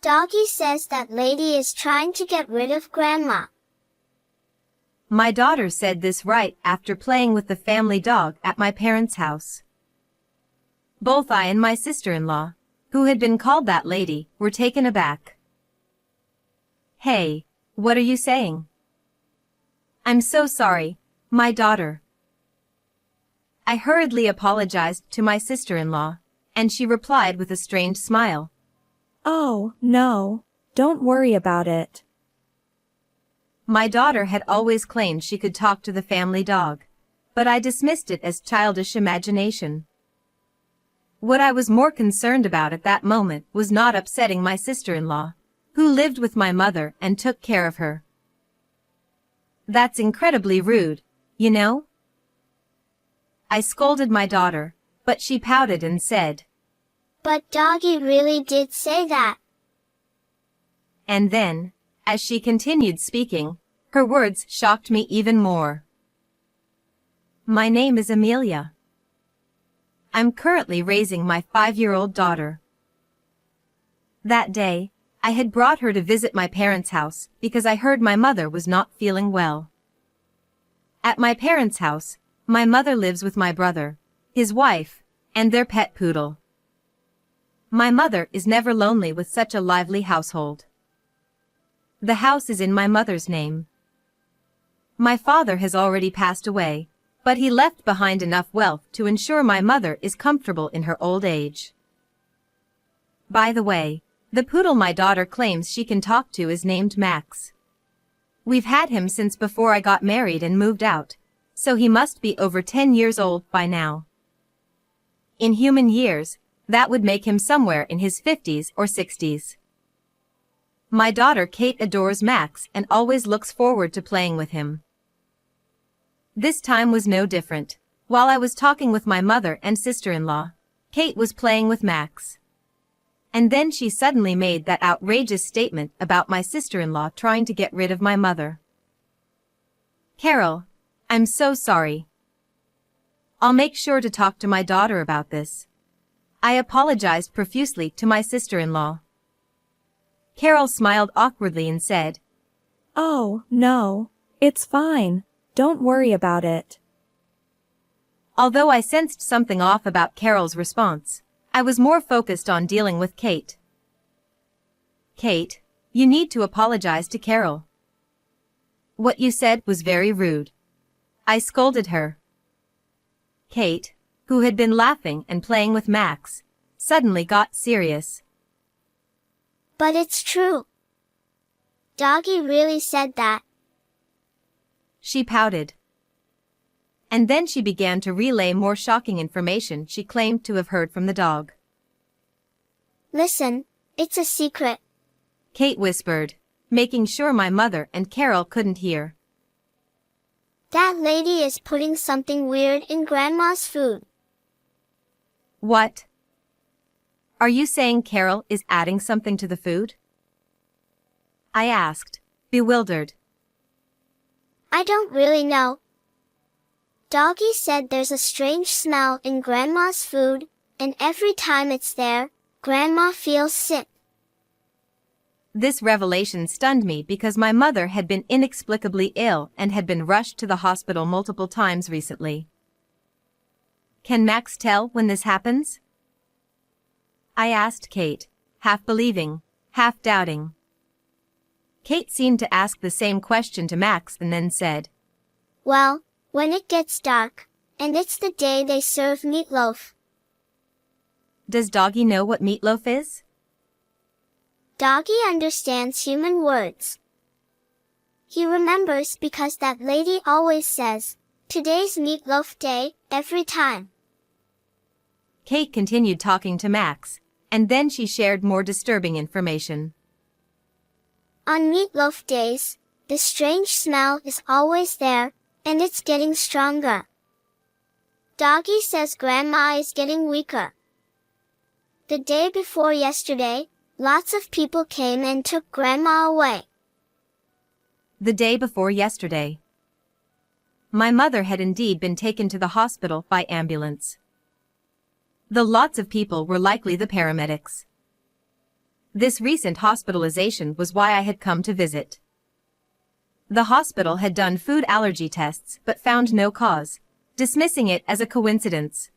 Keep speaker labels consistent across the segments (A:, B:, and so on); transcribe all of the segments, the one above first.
A: Doggy says that lady is trying to get rid of Grandma.
B: My daughter said this right after playing with the family dog at my parents' house. Both I and my sister-in-law, who had been called that lady, were taken aback. Hey, what are you saying? I'm so sorry, my daughter. I hurriedly apologized to my sister-in-law, and she replied with a strained smile.
C: Oh, no, don't worry about it.
B: My daughter had always claimed she could talk to the family dog, but I dismissed it as childish imagination. What I was more concerned about at that moment was not upsetting my sister-in-law, who lived with my mother and took care of her. That's incredibly rude, you know? I scolded my daughter, but she pouted and said,
A: But Doggy really did say that.
B: And then, as she continued speaking, her words shocked me even more. My name is Amelia. I'm currently raising my 5-year-old daughter. That day, I had brought her to visit my parents' house because I heard my mother was not feeling well. At my parents' house, my mother lives with my brother, his wife, and their pet poodle. My mother is never lonely with such a lively household. The house is in my mother's name. My father has already passed away, but he left behind enough wealth to ensure my mother is comfortable in her old age. By the way, the poodle my daughter claims she can talk to is named Max. We've had him since before I got married and moved out, so he must be over 10 years old by now. In human years, that would make him somewhere in his 50s or 60s. My daughter Kate adores Max and always looks forward to playing with him. This time was no different. While I was talking with my mother and sister-in-law, Kate was playing with Max. And then she suddenly made that outrageous statement about my sister-in-law trying to get rid of my mother. Carol, I'm so sorry. I'll make sure to talk to my daughter about this. I apologized profusely to my sister-in-law. Carol smiled awkwardly and said,
C: Oh, no, it's fine. Don't worry about it.
B: Although I sensed something off about Carol's response, I was more focused on dealing with Kate. Kate, you need to apologize to Carol. What you said was very rude. I scolded her. Kate, who had been laughing and playing with Max, suddenly got serious.
A: But it's true. Doggy really said that.
B: She pouted. And then she began to relay more shocking information she claimed to have heard from the dog.
A: Listen, it's a secret.
B: Kate whispered, making sure my mother and Carol couldn't hear.
A: That lady is putting something weird in Grandma's food.
B: What? Are you saying Carol is adding something to the food? I asked, bewildered.
A: I don't really know. Doggy said there's a strange smell in Grandma's food, and every time it's there, Grandma feels sick.
B: This revelation stunned me because my mother had been inexplicably ill and had been rushed to the hospital multiple times recently. Can Max tell when this happens? I asked Kate, half believing, half doubting. Kate seemed to ask the same question to Max and then said,
A: Well, when it gets dark, and it's the day they serve meatloaf.
B: Does Doggy know what meatloaf is?
A: Doggy understands human words. He remembers because that lady always says, Today's meatloaf day, every time.
B: Kate continued talking to Max, and then she shared more disturbing information.
A: On meatloaf days, the strange smell is always there, and it's getting stronger. Doggy says Grandma is getting weaker. The day before yesterday, lots of people came and took Grandma away.
B: The day before yesterday. My mother had indeed been taken to the hospital by ambulance. The lots of people were likely the paramedics. This recent hospitalization was why I had come to visit. The hospital had done food allergy tests but found no cause, dismissing it as a coincidence.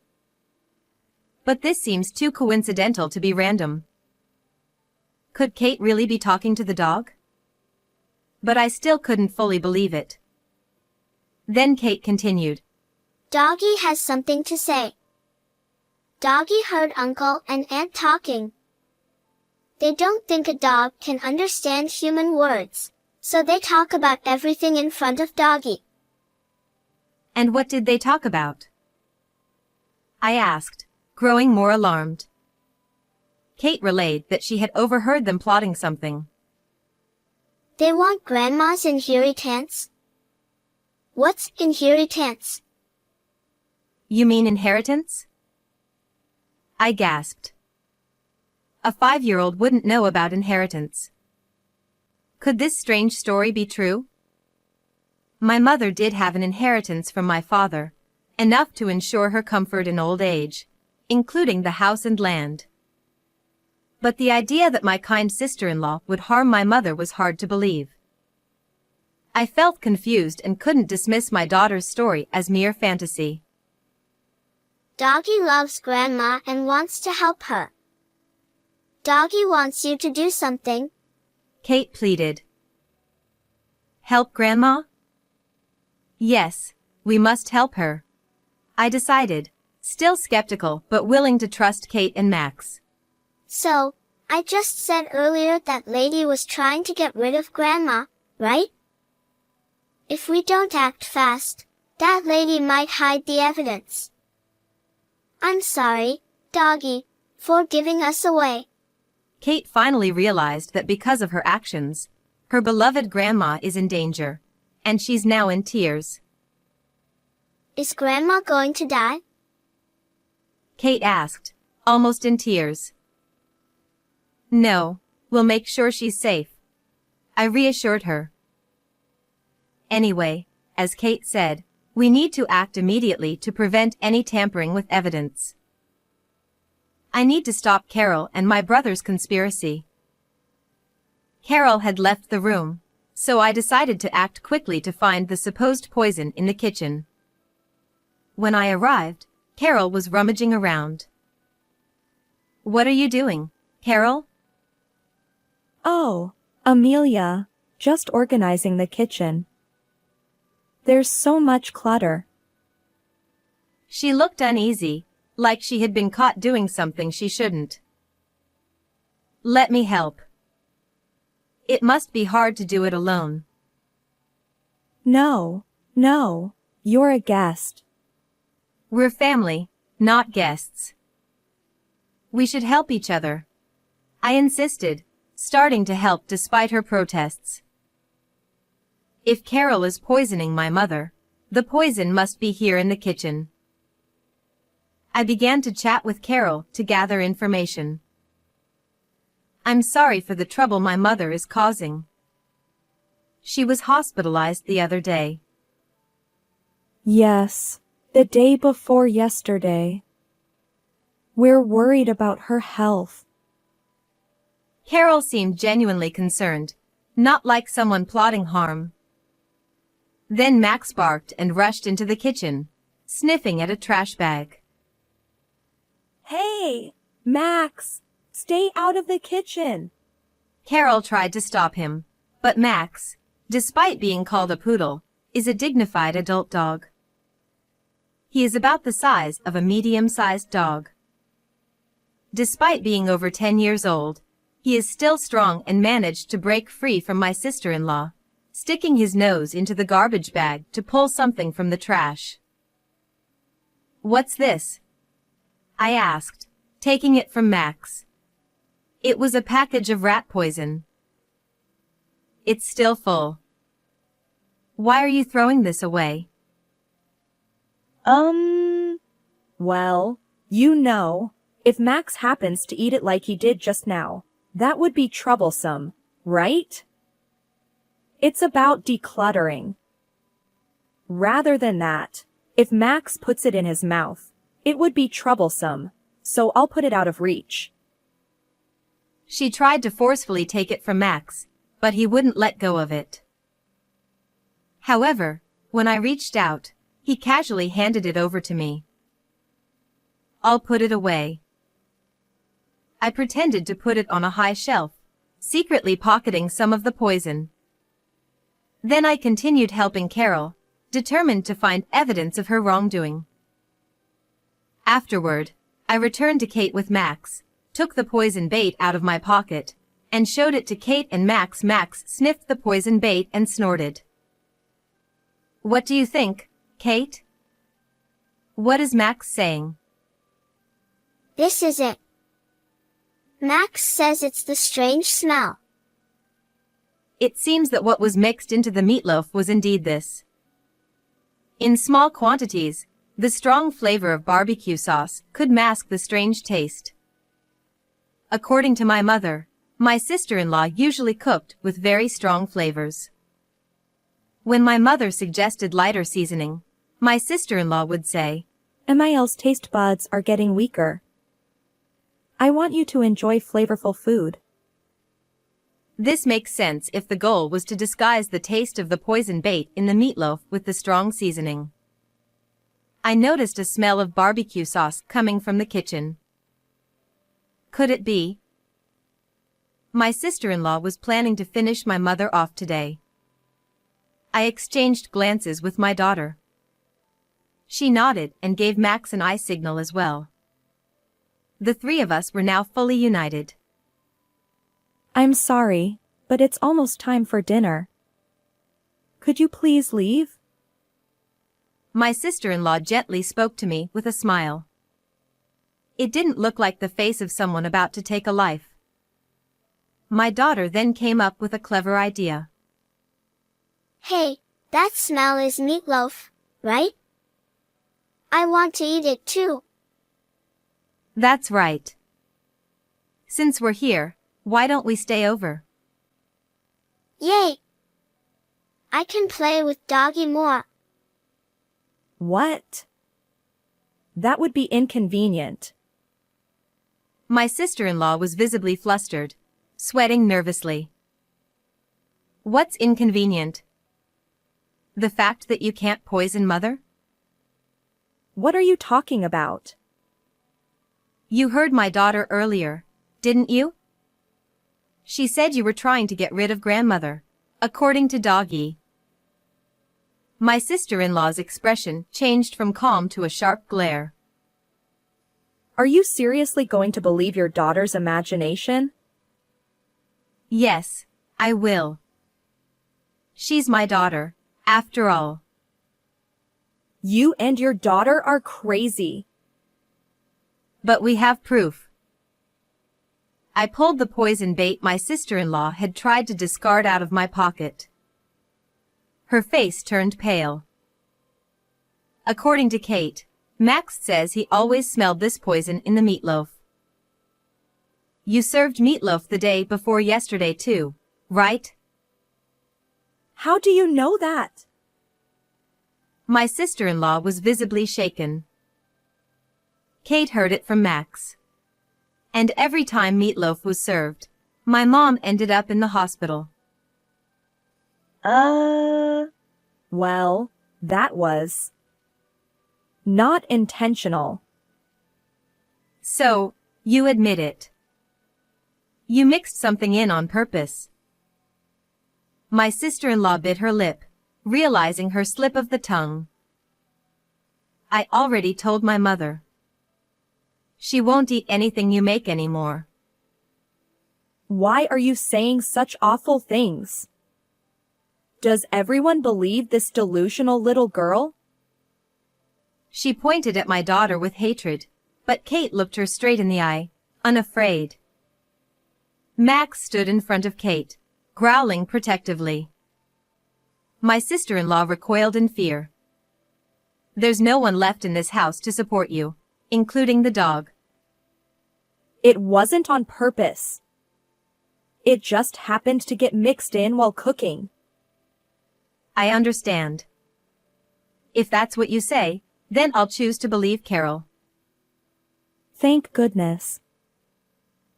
B: But this seems too coincidental to be random. Could Kate really be talking to the dog? But I still couldn't fully believe it. Then Kate continued.
A: Doggy has something to say. Doggy heard Uncle and Aunt talking. They don't think a dog can understand human words, so they talk about everything in front of Doggy.
B: And what did they talk about? I asked, growing more alarmed. Kate relayed that she had overheard them plotting something.
A: They want Grandma's inheritance. What's inheritance?
B: You mean inheritance? I gasped. A 5-year-old wouldn't know about inheritance. Could this strange story be true? My mother did have an inheritance from my father, enough to ensure her comfort in old age, including the house and land. But the idea that my kind sister-in-law would harm my mother was hard to believe. I felt confused and couldn't dismiss my daughter's story as mere fantasy.
A: Doggy loves Grandma and wants to help her. Doggy wants you to do something.
B: Kate pleaded. Help Grandma? Yes, we must help her. I decided, still skeptical but willing to trust Kate and Max.
A: So, I just said earlier that lady was trying to get rid of Grandma, right? If we don't act fast, that lady might hide the evidence. I'm sorry, Doggy, for giving us away.
B: Kate finally realized that because of her actions, her beloved Grandma is in danger, and she's now in tears.
A: Is Grandma going to die?
B: Kate asked, almost in tears. No, we'll make sure she's safe. I reassured her. Anyway, as Kate said, we need to act immediately to prevent any tampering with evidence. I need to stop Carol and my brother's conspiracy. Carol had left the room, so I decided to act quickly to find the supposed poison in the kitchen. When I arrived, Carol was rummaging around. What are you doing, Carol?
C: Oh, Amelia, just organizing the kitchen. There's so much clutter.
B: She looked uneasy, like she had been caught doing something she shouldn't. Let me help. It must be hard to do it alone.
C: No, you're a guest.
B: We're family, not guests. We should help each other. I insisted, starting to help despite her protests. If Carol is poisoning my mother, the poison must be here in the kitchen. I began to chat with Carol to gather information. I'm sorry for the trouble my mother is causing. She was hospitalized the other day.
C: Yes, the day before yesterday. We're worried about her health.
B: Carol seemed genuinely concerned, not like someone plotting harm. Then Max barked and rushed into the kitchen, sniffing at a trash bag.
C: Hey, Max, stay out of the kitchen.
B: Carol tried to stop him, but Max, despite being called a poodle, is a dignified adult dog. He is about the size of a medium-sized dog. Despite being over 10 years old, he is still strong and managed to break free from my sister-in-law, sticking his nose into the garbage bag to pull something from the trash. What's this? I asked, taking it from Max. It was a package of rat poison. It's still full. Why are you throwing this away?
C: Well, you know, if Max happens to eat it like he did just now, that would be troublesome, right? It's about decluttering. Rather than that, if Max puts it in his mouth, it would be troublesome, so I'll put it out of reach.
B: She tried to forcefully take it from Max, but he wouldn't let go of it. However, when I reached out, he casually handed it over to me. "I'll put it away." I pretended to put it on a high shelf, secretly pocketing some of the poison. Then I continued helping Carol, determined to find evidence of her wrongdoing. Afterward, I returned to Kate with Max, took the poison bait out of my pocket, and showed it to Kate and Max. Max sniffed the poison bait and snorted. "What do you think, Kate? What is Max saying?"
A: This is it. Max says it's the strange smell.
B: It seems that what was mixed into the meatloaf was indeed this. In small quantities, the strong flavor of barbecue sauce could mask the strange taste. According to my mother, my sister-in-law usually cooked with very strong flavors. When my mother suggested lighter seasoning, my sister-in-law would say,
C: "Emil's taste buds are getting weaker. I want you to enjoy flavorful food."
B: This makes sense if the goal was to disguise the taste of the poison bait in the meatloaf with the strong seasoning. I noticed a smell of barbecue sauce coming from the kitchen. Could it be? My sister-in-law was planning to finish my mother off today. I exchanged glances with my daughter. She nodded and gave Max an eye signal as well. The three of us were now fully united.
C: "I'm sorry, but it's almost time for dinner. Could you please leave?"
B: My sister-in-law gently spoke to me with a smile. It didn't look like the face of someone about to take a life. My daughter then came up with a clever idea.
A: Hey, that smell is meatloaf, right? I want to eat it too.
B: That's right. Since we're here, why don't we stay over?
A: Yay! I can play with Doggy more.
C: What? That would be inconvenient.
B: My sister-in-law was visibly flustered, sweating nervously. What's inconvenient? The fact that you can't poison Mother?
C: What are you talking about?
B: You heard my daughter earlier, didn't you? She said you were trying to get rid of Grandmother, according to Doggy. My sister-in-law's expression changed from calm to a sharp glare.
C: Are you seriously going to believe your daughter's imagination?
B: Yes, I will. She's my daughter, after all.
C: You and your daughter are crazy.
B: But we have proof. I pulled the poison bait my sister-in-law had tried to discard out of my pocket. Her face turned pale. According to Kate, Max says he always smelled this poison in the meatloaf. You served meatloaf the day before yesterday too, right?
C: How do you know that?
B: My sister-in-law was visibly shaken. Kate heard it from Max. And every time meatloaf was served, my mom ended up in the hospital.
C: Well, that was not intentional.
B: So, you admit it. You mixed something in on purpose. My sister-in-law bit her lip, realizing her slip of the tongue. I already told my mother. She won't eat anything you make anymore.
C: Why are you saying such awful things? Does everyone believe this delusional little girl?
B: She pointed at my daughter with hatred, but Kate looked her straight in the eye, unafraid. Max stood in front of Kate, growling protectively. My sister-in-law recoiled in fear. There's no one left in this house to support you, including the dog.
C: It wasn't on purpose. It just happened to get mixed in while cooking.
B: I understand. If that's what you say, then I'll choose to believe Carol.
C: Thank goodness.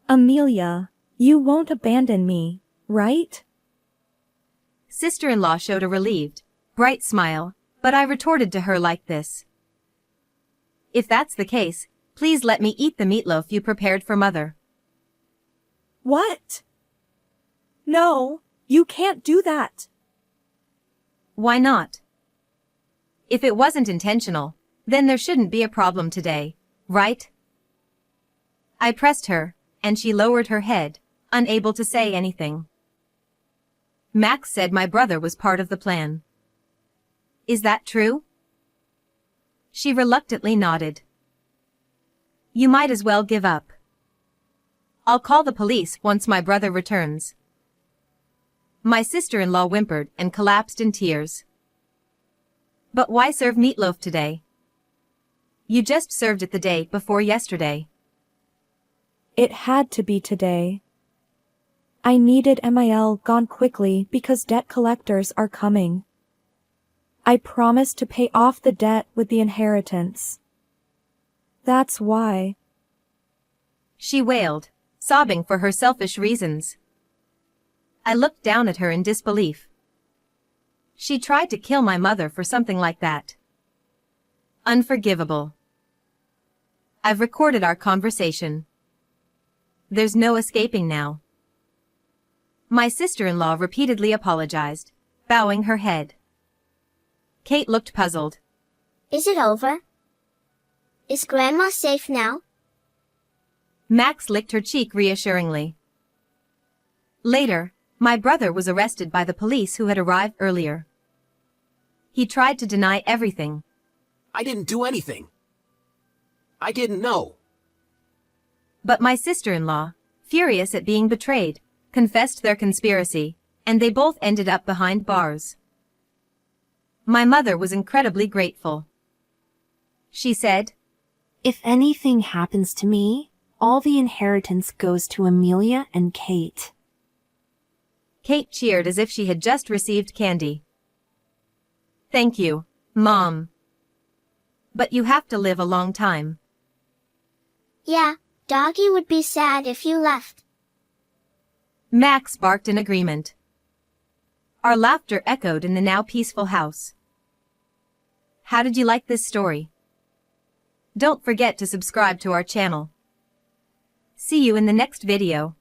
C: Amelia, You won't abandon me, right?
B: Sister-in-law showed a relieved, bright smile, but I retorted to her like this. If that's the case, please let me eat the meatloaf you prepared for Mother.
C: What? No, you can't do that.
B: Why not? If it wasn't intentional, then there shouldn't be a problem today, right? I pressed her, and she lowered her head, unable to say anything. Max said my brother was part of the plan. Is that true? She reluctantly nodded. You might as well give up. I'll call the police once my brother returns. My sister-in-law whimpered and collapsed in tears. But why serve meatloaf today? You just served it the day before yesterday.
C: It had to be today. I needed MIL gone quickly because debt collectors are coming. I promised to pay off the debt with the inheritance. That's why.
B: She wailed, sobbing for her selfish reasons. I looked down at her in disbelief. She tried to kill my mother for something like that. Unforgivable. I've recorded our conversation. There's no escaping now. My sister-in-law repeatedly apologized, bowing her head. Kate looked puzzled.
A: Is it over? Is Grandma safe now?
B: Max licked her cheek reassuringly. Later, my brother was arrested by the police who had arrived earlier. He tried to deny everything.
D: I didn't do anything. I didn't know.
B: But my sister-in-law, furious at being betrayed, confessed their conspiracy, and they both ended up behind bars. My mother was incredibly grateful. She said,
E: If anything happens to me, all the inheritance goes to Amelia and Kate.
B: Kate cheered as if she had just received candy. Thank you, Mom. But you have to live a long time.
A: Yeah, Doggy would be sad if you left.
B: Max barked in agreement. Our laughter echoed in the now peaceful house. How did you like this story? Don't forget to subscribe to our channel. See you in the next video.